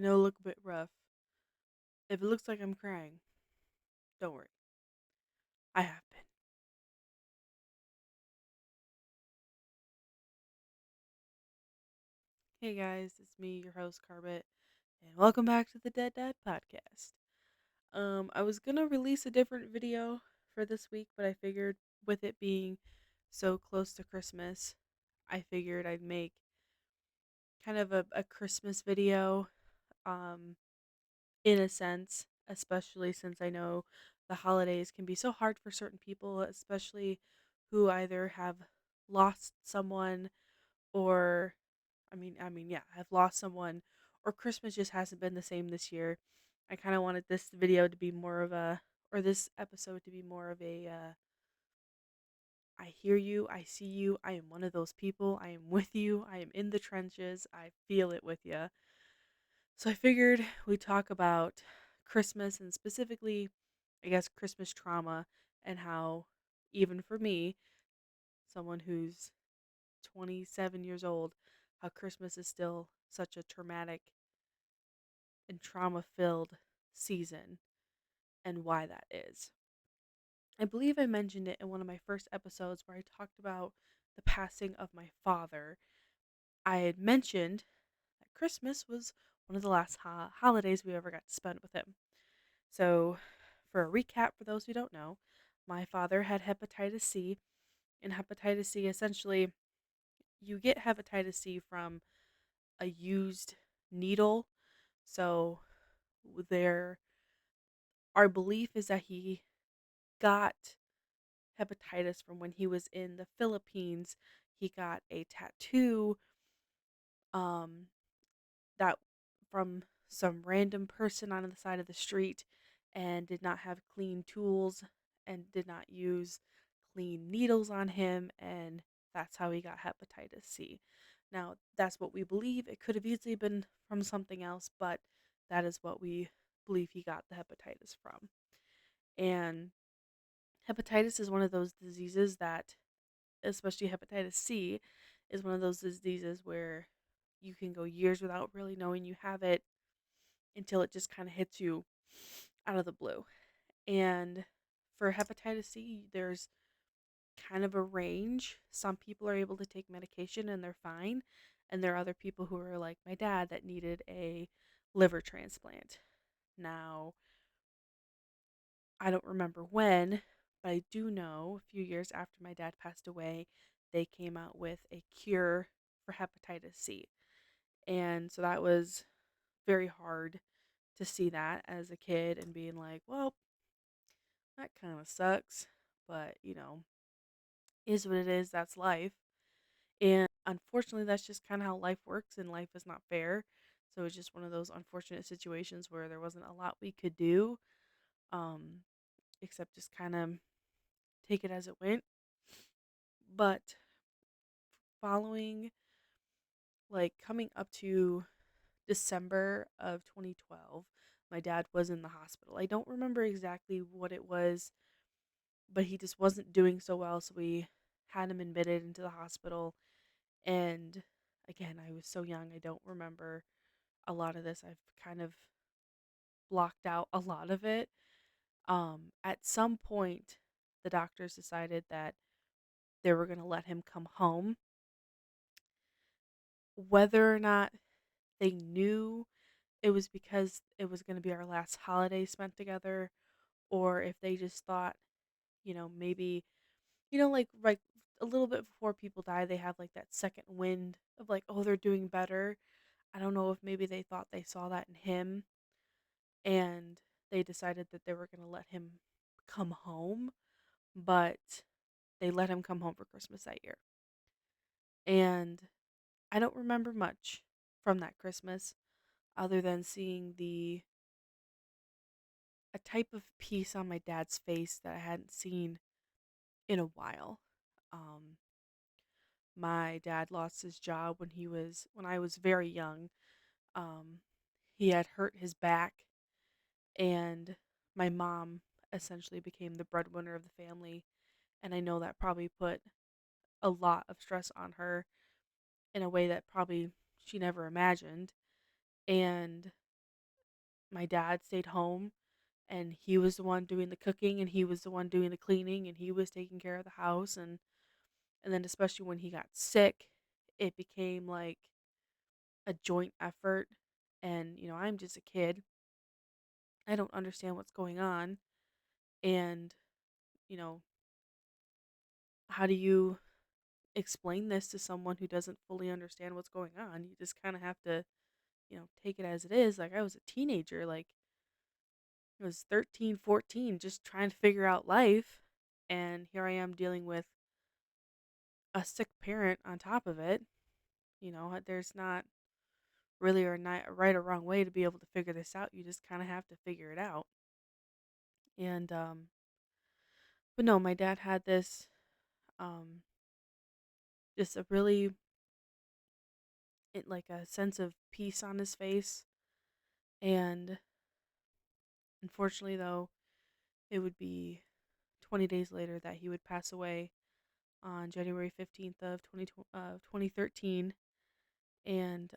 I know I look a bit rough. If it looks like I'm crying, don't worry. I have been. Hey guys, it's me, your host Carbet, and welcome back to the Dead Dad podcast. I was gonna release a different video for this week, but I figured with it being so close to Christmas, I figured I'd make kind of a Christmas video, um, in a sense, especially since I know the holidays can be so hard for certain people, especially who either have lost someone or yeah, have lost someone or Christmas just hasn't been the same this year. I kind of wanted this video to be more of a or this episode to be more of a I hear you, I see you, I am one of those people. I am with you. I am in the trenches. I feel it with you. So I figured we'd talk about Christmas and specifically I guess Christmas trauma and how even for me, someone who's 27 years old, how Christmas is still such a traumatic and trauma filled season and why that is. I believe I mentioned it in one of my first episodes where I talked about the passing of my father. I had mentioned that Christmas was one of the last holidays we ever got to spend with him. So, for a recap, for those who don't know, my father had hepatitis C, and hepatitis C essentially, you get hepatitis C from a used needle. So, there, our belief is that he got hepatitis from when he was in the Philippines. He got a tattoo um that from some random person on the side of the street and did not have clean tools and did not use clean needles on him, and that's how he got hepatitis C. Now, that's what we believe. It could have easily been from something else, but that is what we believe he got the hepatitis from. And hepatitis is one of those diseases that, especially hepatitis C, is one of those diseases where you can go years without really knowing you have it until it just kind of hits you out of the blue. And for hepatitis C, there's kind of a range. Some people are able to take medication and they're fine. And there are other people who are like my dad that needed a liver transplant. Now, I don't remember when, but I do know a few years after my dad passed away, they came out with a cure for hepatitis C. And so that was very hard to see that as a kid and being like, well, that kind of sucks, but is what it is. That's life. And unfortunately, that's just kind of how life works, and life is not fair. So it's just one of those unfortunate situations where there wasn't a lot we could do, um, except just kind of take it as it went. But following, like, coming up to December of 2012, my dad was in the hospital. I don't remember exactly what it was, but he just wasn't doing so well. So we had him admitted into the hospital. And again, I was so young, I don't remember a lot of this. I've kind of blocked out a lot of it. At some point, the doctors decided that they were going to let him come home. Whether or not they knew it was because it was going to be our last holiday spent together, or if they just thought, maybe, like a little bit before people die, they have like that second wind of like, oh, they're doing better. I don't know if maybe they thought they saw that in him and they decided that they were going to let him come home, but they let him come home for Christmas that year. And I don't remember much from that Christmas other than seeing the a type of peace on my dad's face that I hadn't seen in a while. Um, my dad lost his job when I was very young. Um, he had hurt his back, and my mom essentially became the breadwinner of the family. And I know that probably put a lot of stress on her in a way that probably she never imagined. And my dad stayed home and he was the one doing the cooking and he was the one doing the cleaning and he was taking care of the house and then especially when he got sick, it became like a joint effort and I'm just a kid. I don't understand what's going on and you know, how do you explain this to someone who doesn't fully understand what's going on? You just kind of have to, take it as it is. Like I was a teenager, like I was 13, 14, just trying to figure out life and here I am dealing with a sick parent on top of it. There's not really or not a right or wrong way to be able to figure this out. You just kind of have to figure it out. And but no, my dad had this um just a really like a sense of peace on his face. And unfortunately though, it would be 20 days later that he would pass away on January 15th of 2013 and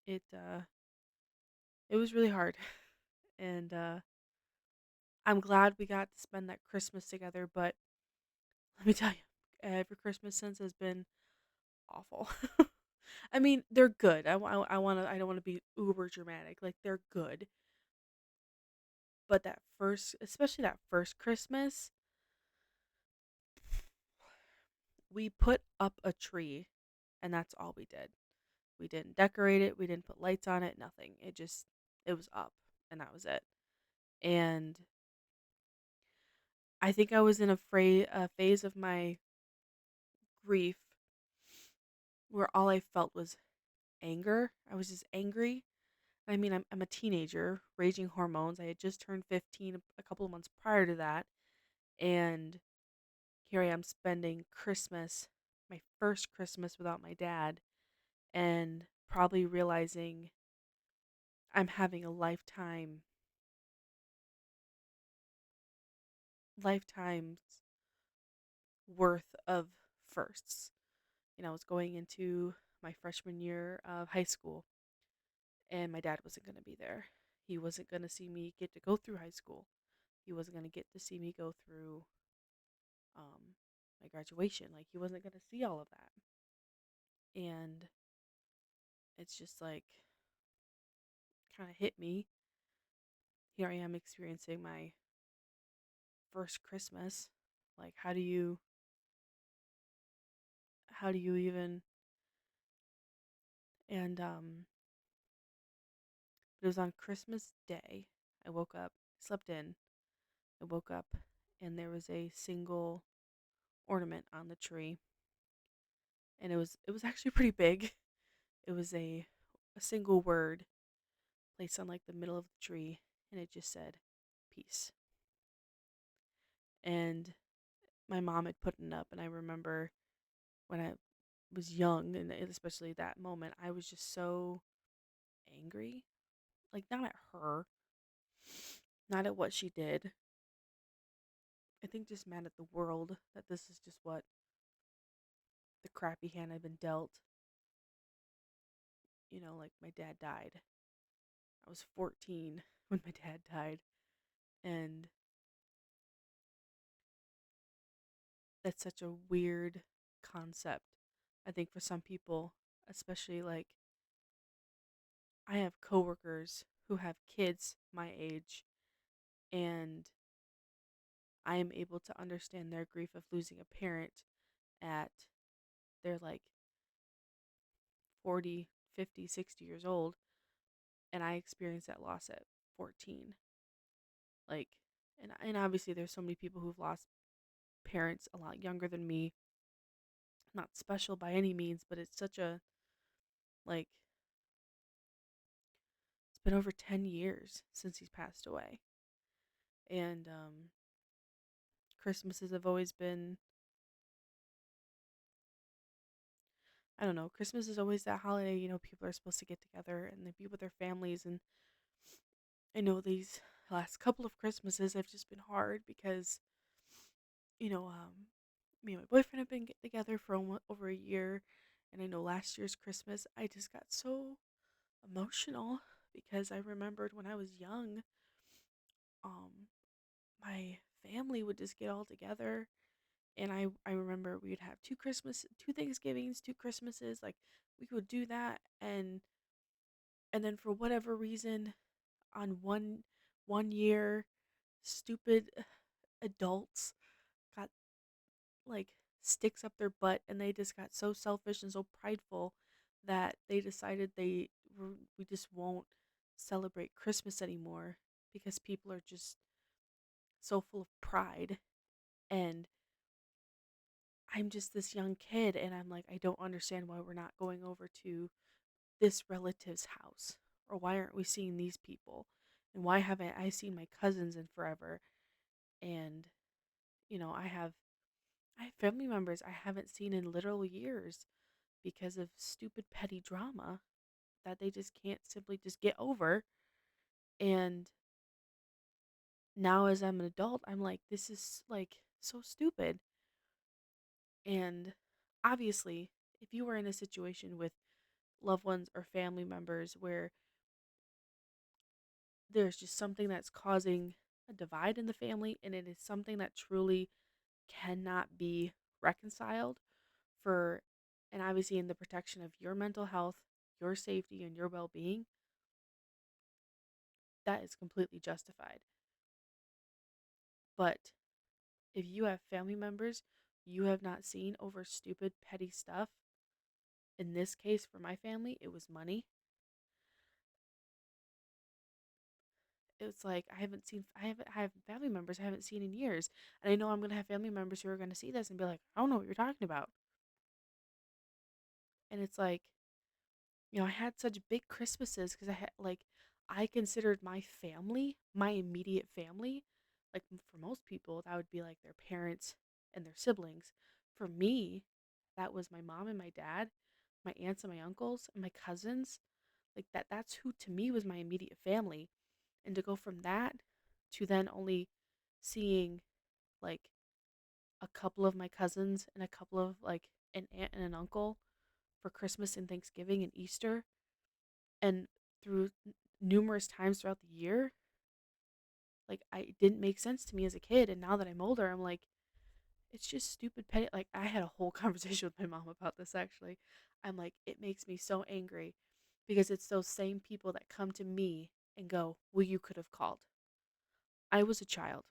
it was really hard. And I'm glad we got to spend that Christmas together, but let me tell you, every Christmas since has been awful. I mean, they're good. I don't want to be uber dramatic. Like they're good, but that first, especially that first Christmas, we put up a tree, and that's all we did. We didn't decorate it. We didn't put lights on it. Nothing. It was up, and that was it. And I think I was in a phase of my grief where all I felt was anger. I was just angry. I mean, I'm a teenager, raging hormones. I had just turned 15 a couple of months prior to that, and here I am spending Christmas, my first Christmas without my dad, and probably realizing I'm having a lifetime's worth of firsts. I was going into my freshman year of high school, and my dad wasn't going to be there. He wasn't going to see me get to go through high school. He wasn't going to get to see me go through um, my graduation. Like, he wasn't going to see all of that. And it's just like, kind of hit me. Here I am experiencing my first Christmas. Like, how do you even, and, it was on Christmas Day. I woke up, slept in, I woke up, and there was a single ornament on the tree. And it was actually pretty big. It was a single word placed on like the middle of the tree, and it just said peace. And my mom had put it up, and I remember when I was young, and especially that moment, I was just so angry. Like, not at her, not at what she did. I think just mad at the world that this is just what the crappy hand I've been dealt. Like my dad died. I was 14 when my dad died, and that's such a weird concept. I think for some people, especially like I have coworkers who have kids my age, and I am able to understand their grief of losing a parent at they're like 40, 50, 60 years old, and I experienced that loss at 14. Like, and obviously there's so many people who've lost parents a lot younger than me. Not special by any means, but it's such a like it's been over 10 years since he's passed away. And Christmases have always been, I don't know, Christmas is always that holiday, people are supposed to get together and they be with their families. And I know these last couple of Christmases have just been hard because, you know, um, me and my boyfriend have been together for over a year. And I know last year's Christmas, I just got so emotional because I remembered when I was young, um, my family would just get all together, and I remember we would have two Thanksgivings, two Christmases, like we would do that, and then for whatever reason, on one year, stupid adults got like sticks up their butt, and they just got so selfish and so prideful that they decided we just won't celebrate Christmas anymore because people are just so full of pride. And I'm just this young kid, and I'm like, I don't understand why we're not going over to this relative's house, or why aren't we seeing these people, and why haven't I seen my cousins in forever? And I have family members I haven't seen in literal years because of stupid petty drama that they just can't simply just get over. And now as I'm an adult, I'm like, this is like so stupid. And obviously, if you were in a situation with loved ones or family members where there's just something that's causing a divide in the family, and it is something that truly cannot be reconciled for, and obviously in the protection of your mental health, your safety, and your well-being, that is completely justified. But if you have family members you have not seen over stupid petty stuff, in this case for my family it was money. It's like I have family members I haven't seen in years, and I know I'm going to have family members who are going to see this and be like, I don't know what you're talking about. And it's like, I had such big Christmases because I considered my family my immediate family. Like for most people, that would be like their parents and their siblings. For me, that was my mom and my dad, my aunts and my uncles, and my cousins. Like that's who to me was my immediate family. And to go from that to then only seeing like a couple of my cousins and a couple of like an aunt and an uncle for Christmas and Thanksgiving and Easter, and through numerous times throughout the year, like I it didn't make sense to me as a kid. And now that I'm older, I'm like, it's just stupid petty. Like I had a whole conversation with my mom about this actually. I'm like, it makes me so angry because it's those same people that come to me and go, well, you could have called. I was a child.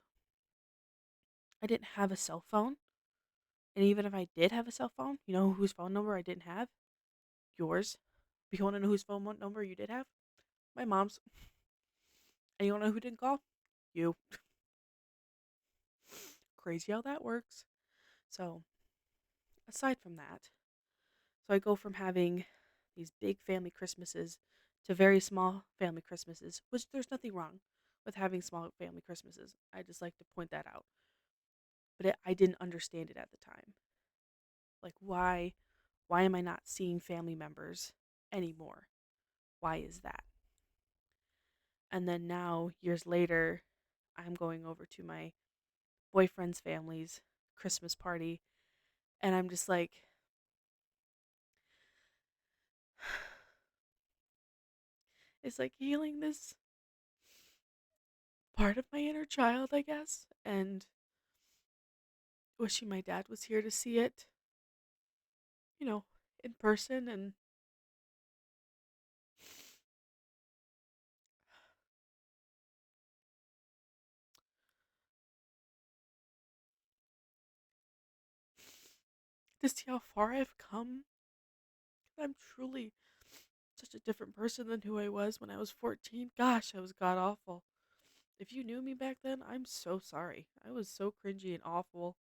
I didn't have a cell phone. And even if I did have a cell phone, you know whose phone number I didn't have? Yours. You want to know whose number you did have? My mom's. And you want to know who didn't call? You. Crazy how that works. So, aside from that, so I go from having these big family Christmases to very small family Christmases, which there's nothing wrong with having small family Christmases. I just like to point that out. But I didn't understand it at the time. Like why am I not seeing family members anymore? Why is that? And then now years later, I'm going over to my boyfriend's family's Christmas party, and I'm just like, it's like healing this part of my inner child, I guess, and wishing my dad was here to see it, you know, in person. And to see how far I've come. I'm truly such a different person than who I was when I was 14. Gosh, I was god awful. If you knew me back then, I'm so sorry. I was so cringy and awful.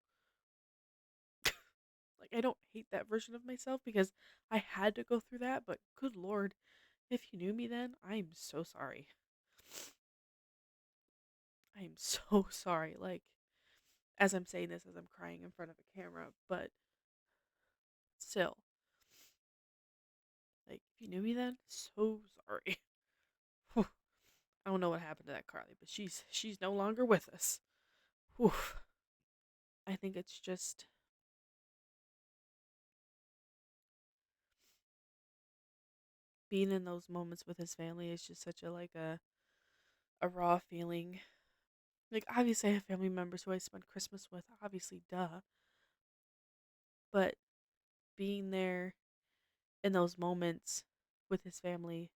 Like, I don't hate that version of myself because I had to go through that, but good lord, if you knew me then, I'm so sorry. I am so sorry. Like, as I'm saying this, as I'm crying in front of a camera, but still, like, if you knew me then, so sorry. I don't know what happened to that Carly, but she's no longer with us. Whew. I think it's just being in those moments with his family is just such a raw feeling. Like, obviously, I have family members who I spend Christmas with, obviously, duh. But being there in those moments with his family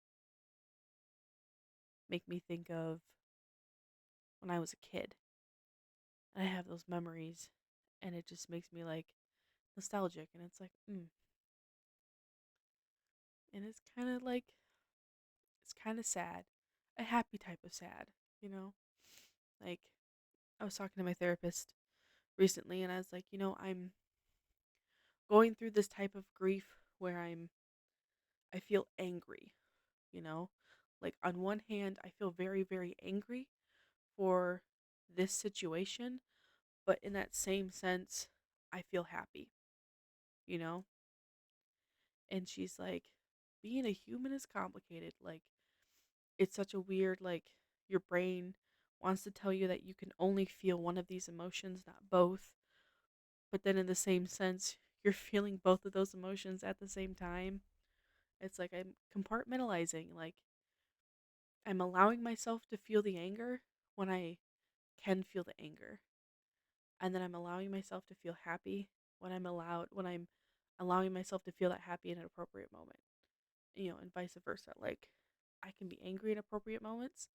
make me think of when I was a kid. And I have those memories, and it just makes me like nostalgic. And it's like, and it's kind of like, it's kind of sad, a happy type of sad, you know? Like, I was talking to my therapist recently, and I was like, I'm going through this type of grief where I feel angry, you know? Like, on one hand, I feel very, very angry for this situation, but in that same sense, I feel happy, you know? And she's like, being a human is complicated. Like, it's such a weird, like, your brain wants to tell you that you can only feel one of these emotions, not both. But then in the same sense, you're feeling both of those emotions at the same time. It's like I'm compartmentalizing. Like, I'm allowing myself to feel the anger when I can feel the anger. And then I'm allowing myself to feel happy when I'm allowing myself to feel that happy in an appropriate moment. And vice versa. Like, I can be angry in appropriate moments,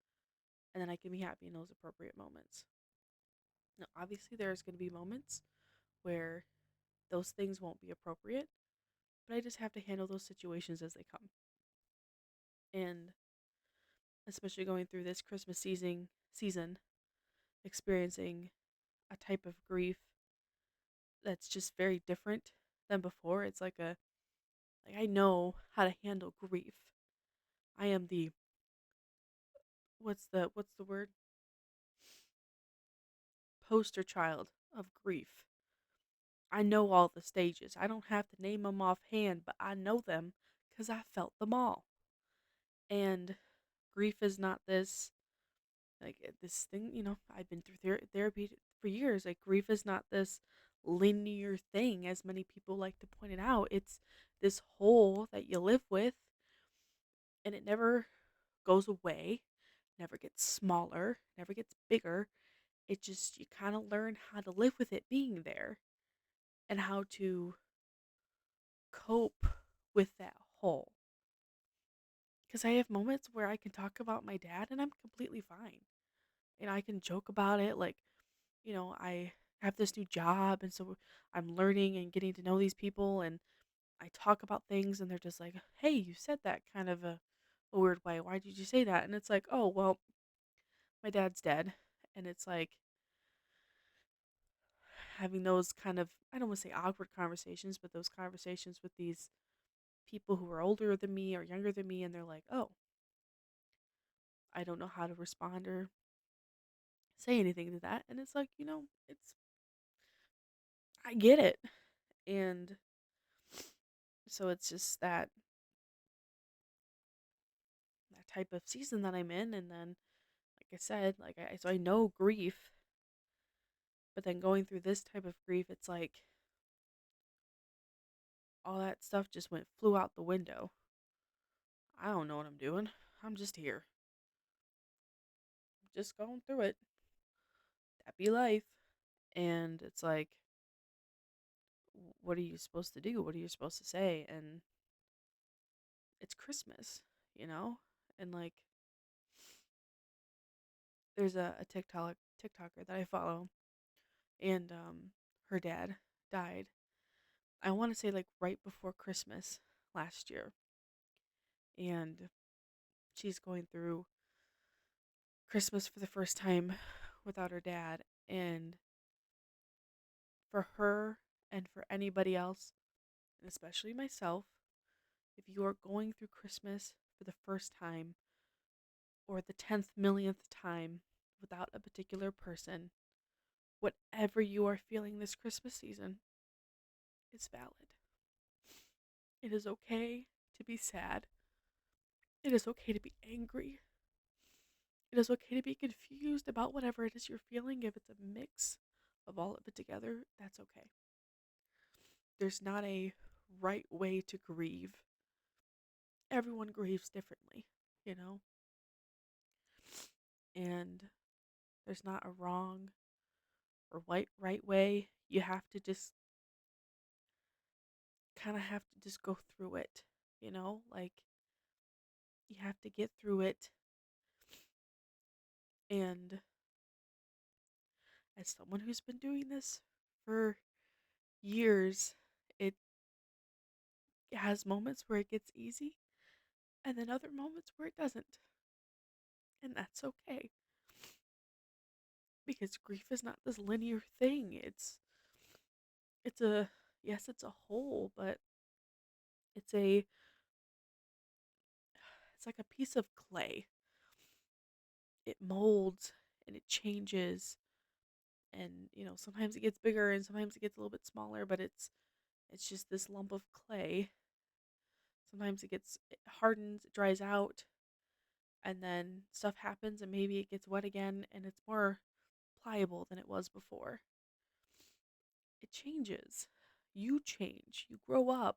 and then I can be happy in those appropriate moments. Now, obviously, there's going to be moments where those things won't be appropriate, but I just have to handle those situations as they come. And especially going through this Christmas season, experiencing a type of grief that's just very different than before. It's like I know how to handle grief. I am the what's the word? Poster child of grief. I know all the stages. I don't have to name them offhand, but I know them because I felt them all. And grief is not this thing, I've been through therapy for years. Like, grief is not this linear thing, as many people like to point it out. It's this hole that you live with, and it never goes away, never gets smaller, never gets bigger. It just, you kind of learn how to live with it being there and how to cope with that hole. Because I have moments where I can talk about my dad and I'm completely fine. And I can joke about it. Like, I have this new job, and so I'm learning and getting to know these people. And I talk about things, and they're just like, hey, you said that kind of a weird way. Why did you say that? And it's like, oh, well, my dad's dead. And it's like having those kind of, I don't want to say awkward conversations, but those conversations with these people who are older than me or younger than me, and they're like, oh, I don't know how to respond or say anything to that. And it's like, I get it. And so it's just that type of season that I'm in. And then, like I said, so I know grief, but then going through this type of grief, it's like all that stuff just flew out the window. I don't know what I'm doing. I'm just here, just going through it. That be life. And it's like, what are you supposed to do? What are you supposed to say? And it's Christmas, you know? And like, there's a TikToker that I follow, and her dad died. I want to say like right before Christmas last year, and she's going through Christmas for the first time without her dad. And for her and for anybody else, and especially myself, if you are going through Christmas for the first time or the 10th millionth time without a particular person, whatever you are feeling this Christmas season is valid. It is okay to be sad. It is okay to be angry. It is okay to be confused about whatever it is you're feeling. If it's a mix of all of it together, that's okay. There's not a right way to grieve. everyone grieves differently, you know? And there's not a wrong or right way. You have to just kind of have to just go through it, you know? Like you have to get through it. And as someone who's been doing this for years, it has moments where it gets easy and then other moments where it doesn't. And that's okay because grief is not this linear thing. It's a yes, it's a whole, but it's a it's like a piece of clay. It molds and it changes, and sometimes it gets bigger and sometimes it gets a little bit smaller, but it's just this lump of clay. Sometimes it hardens, it dries out, and then stuff happens and maybe it gets wet again and it's more pliable than it was before. It changes. You change. You grow up.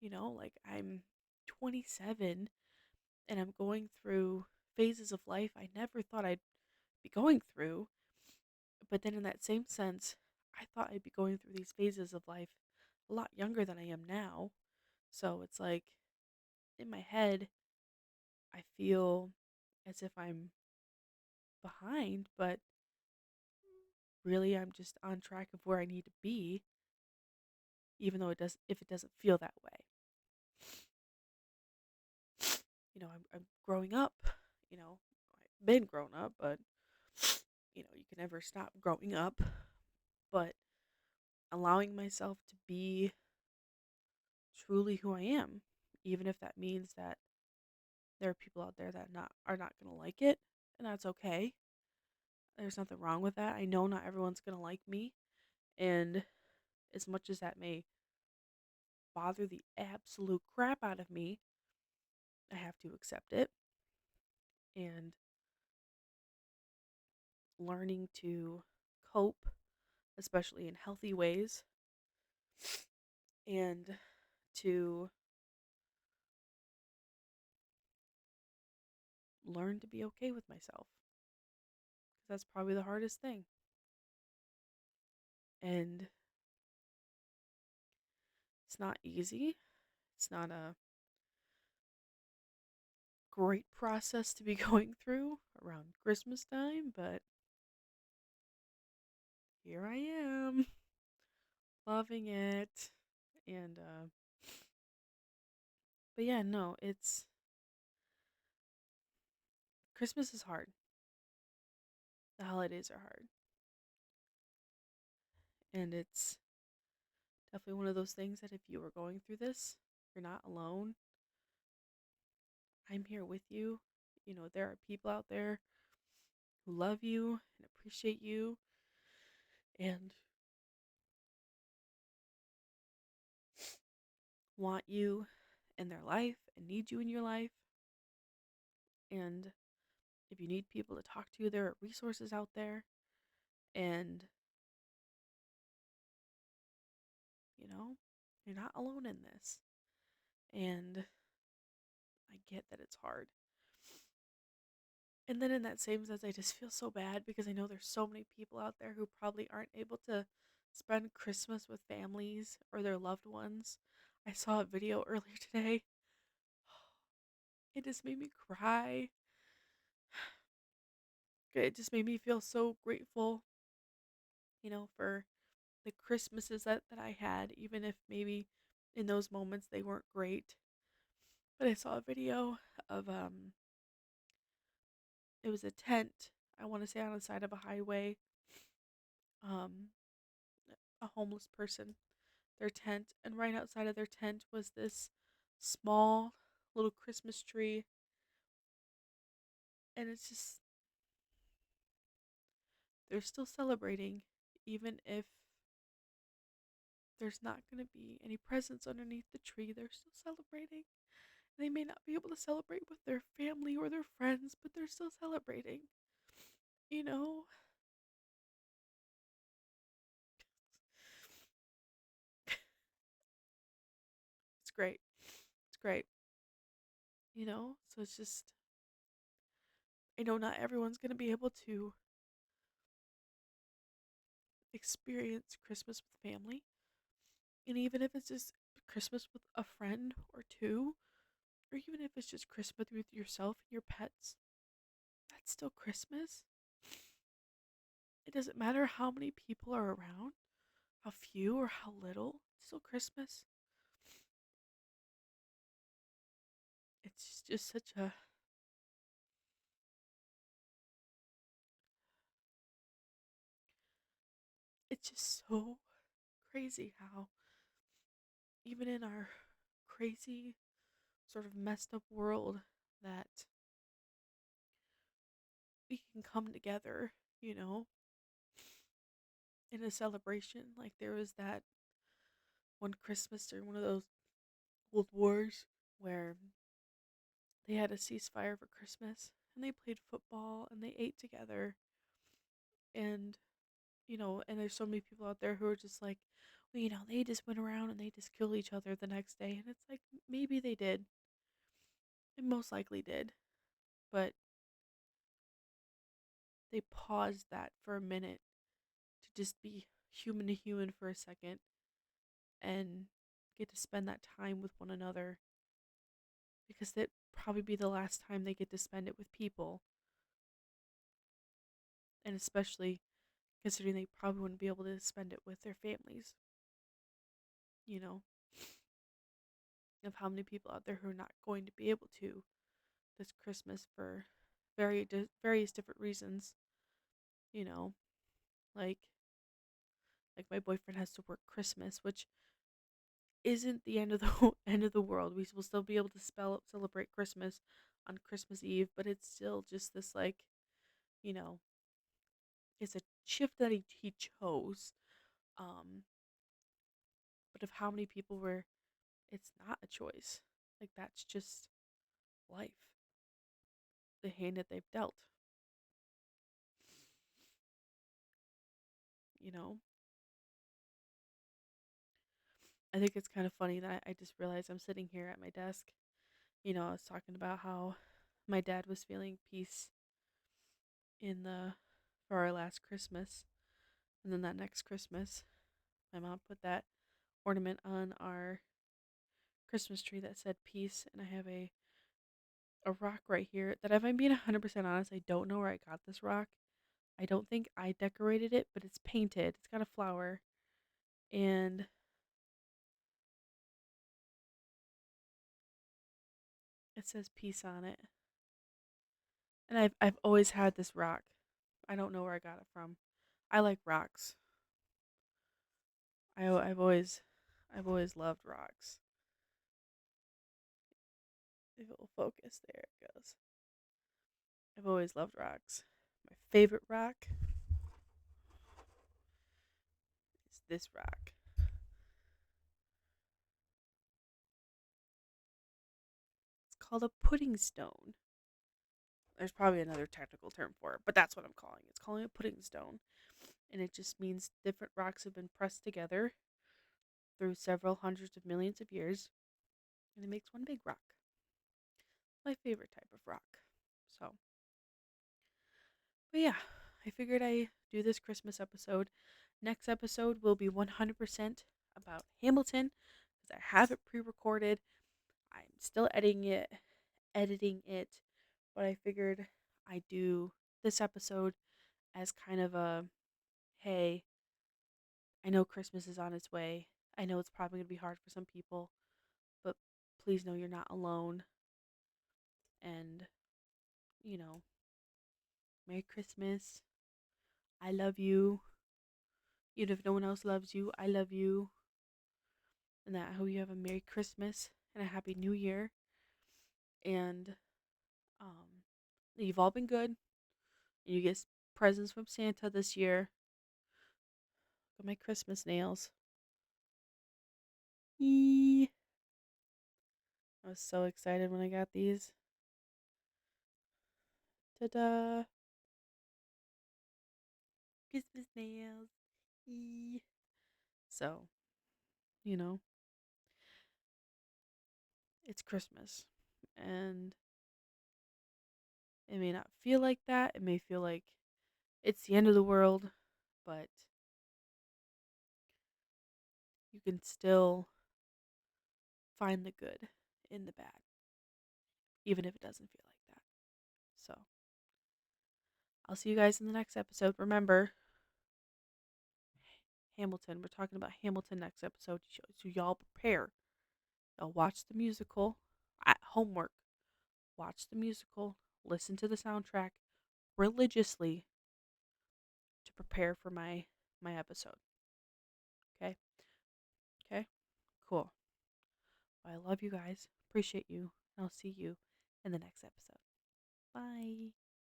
Like I'm 27 and I'm going through phases of life I never thought I'd be going through. But then, in that same sense, I thought I'd be going through these phases of life a lot younger than I am now. So it's like in my head, I feel as if I'm behind, but really I'm just on track of where I need to be, even though if it doesn't feel that way. I'm growing up, I've been grown up, but you can never stop growing up. But allowing myself to be truly who I am, even if that means that there are people out there that are not gonna like it, and that's okay. There's nothing wrong with that. I know not everyone's gonna like me, and as much as that may bother the absolute crap out of me, I have to accept it and learning to cope, especially in healthy ways, and to learn to be okay with myself. Because that's probably the hardest thing. And it's not easy. It's not a great process to be going through around Christmas time, but here I am, loving it. And but yeah, no, it's Christmas is hard. The holidays are hard. And it's definitely one of those things that if you were going through this, you're not alone. I'm here with you. There are people out there who love you and appreciate you and want you in their life and need you in your life. And if you need people to talk to, there are resources out there. And, you know, you're not alone in this. And I get that it's hard. And then in that same sense, I just feel so bad because I know there's so many people out there who probably aren't able to spend Christmas with families or their loved ones. I saw a video earlier today. It just made me cry. It just made me feel so grateful, for the Christmases that I had, even if maybe in those moments they weren't great. But I saw a video of it was a tent, I want to say on the side of a highway, um a homeless person, their tent, and right outside of their tent was this small little Christmas tree, and it's just they're still celebrating even if there's not going to be any presents underneath the tree. They're still celebrating. They may not be able to celebrate with their family or their friends, but they're still celebrating. You know, it's great. It's great. So it's just, I know not everyone's going to be able to experience Christmas with family. And even if it's just Christmas with a friend or two, or even if it's just Christmas with yourself and your pets, that's still Christmas. It doesn't matter how many people are around, how few or how little, it's still Christmas. It's just such a, it's just so crazy how, even in our crazy, sort of messed up world, that we can come together, you know, in a celebration. Like there was that one Christmas during one of those World Wars where they had a ceasefire for Christmas and they played football and they ate together. And, and there's so many people out there who are just like, well, they just went around and they just killed each other the next day. And it's like, maybe they did. They most likely did. But they paused that for a minute to just be human to human for a second and get to spend that time with one another, because that probably be the last time they get to spend it with people, and especially considering they probably wouldn't be able to spend it with their families, you know, of how many people out there who are not going to be able to this Christmas for various different reasons, you know, like my boyfriend has to work Christmas, which isn't the end of the end of the world. We will still be able to celebrate Christmas on Christmas Eve, but it's still just this, like, you know, it's a shift that he chose. Um, but of how many people were, it's not a choice. Like that's just life, the hand that they've dealt. You know, I think it's kind of funny that I just realized I'm sitting here at my desk. I was talking about how my dad was feeling peace in the for our last Christmas, and then that next Christmas, my mom put that ornament on our Christmas tree that said peace, and I have a rock right here that, if I'm being 100% honest, I don't know where I got this rock. I don't think I decorated it, but it's painted. It's got a flower, and it says peace on it. And I've always had this rock. I don't know where I got it from. I like rocks. I've always loved rocks. If it will focus, there it goes. I've always loved rocks. My favorite rock is this rock. It's called a pudding stone. There's probably another technical term for it, but that's what I'm calling it. It's calling it a pudding stone. And it just means different rocks have been pressed together through several hundreds of millions of years, and it makes one big rock. My favorite type of rock. So, but yeah, I figured I do this Christmas episode. Next episode will be 100% about Hamilton, because I have it pre-recorded. I'm still editing it, but I figured I do this episode as kind of a, hey, I know Christmas is on its way. I know it's probably going to be hard for some people, but please know you're not alone. And, you know, Merry Christmas. I love you. Even if no one else loves you, I love you. And that I hope you have a Merry Christmas and a Happy New Year. And you've all been good. You get presents from Santa this year. Got my Christmas nails. Eee. I was so excited when I got these. Ta-da! Christmas nails. Eee. So, you know, it's Christmas. And it may not feel like that. It may feel like it's the end of the world, but you can still find the good in the bad, even if it doesn't feel like that. So, I'll see you guys in the next episode. Remember, Hamilton. We're talking about Hamilton next episode. So y'all prepare. Y'all watch the musical at homework. Watch the musical. Listen to the soundtrack religiously to prepare for my episode. Okay? Okay? Cool. I love you guys. Appreciate you. And I'll see you in the next episode. Bye.